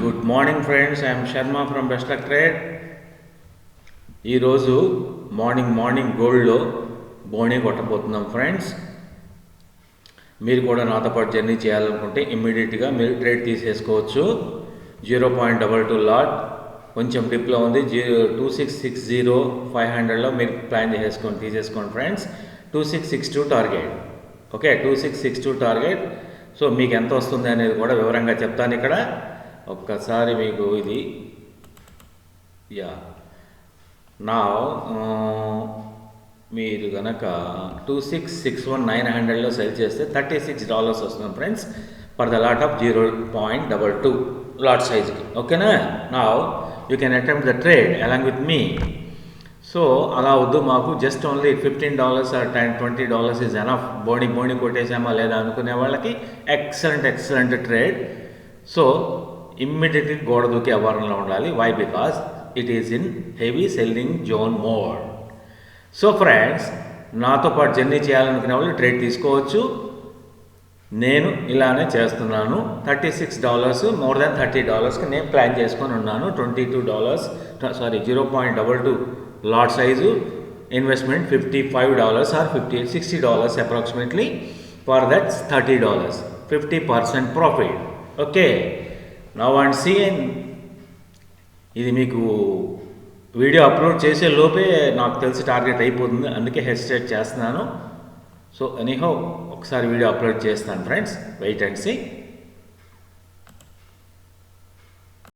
Good morning friends, I'm Sharma from best luck trade. ఈరోజు morning గోల్డ్లో Boney కొట్టబోతున్నాం friends. మీరు కూడా నాతో పాటు జర్నీ చేయాలనుకుంటే ఇమ్మీడియట్గా మీరు ట్రేడ్ తీసేసుకోవచ్చు. 0.22 లాట్ కొంచెం డిప్లో ఉంది. 2660 500లో మీరు ప్లాన్ తీసేసుకోండి friends. 2662 target. Okay, 2662 target. So మీకు ఎంత వస్తుంది అనేది కూడా వివరంగా చెప్తాను ఇక్కడ. ఒక్కసారి మీకు ఇది నా మీరు కనుక 2661 900లో సెల్ చేస్తే $36 వస్తుంది friends for the lot of 0.22 lot సైజ్కి. ఓకేనా? నా you can attempt the trade along with me. So అలా వద్దు, మాకు just only $15 or $20 is enough, బోణి కొట్టేసామా లేదా అనుకునే వాళ్ళకి ఎక్సలెంట్ ట్రేడ్. సో ఇమ్మీడియట్లీ గోడ దూకే అవారంలో ఉండాలి. Why? Because it is in heavy selling zone mode. So friends, నాతో పాటు జర్నీ చేయాలనుకునే వాళ్ళు ట్రేడ్ తీసుకోవచ్చు. నేను ఇలానే చేస్తున్నాను. $36 మోర్ దాన్ $30కి నేను ప్లాన్ చేసుకొని ఉన్నాను. $22 0.22 lot size, investment $55 or $60 approximately. For that $30, 50% profit. Okay, now and see. ఇది మీకు వీడియో అప్లోడ్ చేసే లోపే నాకు తెలిసి టార్గెట్ అయిపోతుంది, అందుకే హెసిటేట్ చేస్తున్నాను. సో ఎనీహౌ ఒకసారి వీడియో అప్లోడ్ చేస్తాను ఫ్రెండ్స్, వెయిట్ అండ్ సీ.